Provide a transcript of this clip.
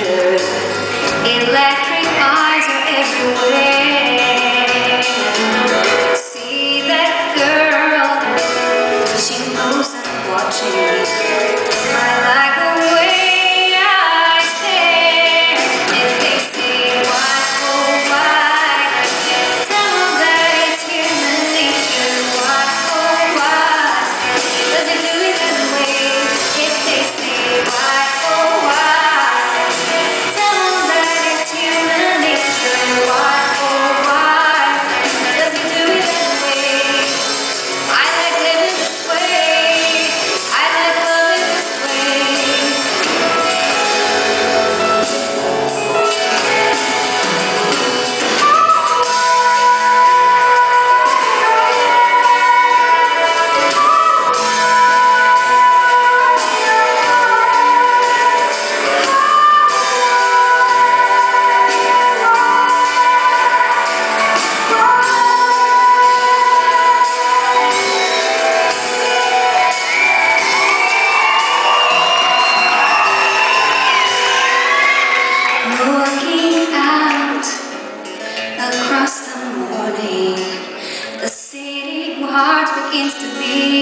good. Electric eyes are everywhere. See that girl, she moves and watching. I like the way I stare. If they say why, oh why, tell them that it's human nature. Why, oh why, does it do it that way? If they say why, oh why, tell them that it's human nature. Why, oh why, does it do it that way? I like living this way. I like loving this way. Walking out across the morning, the city heart begins to beat.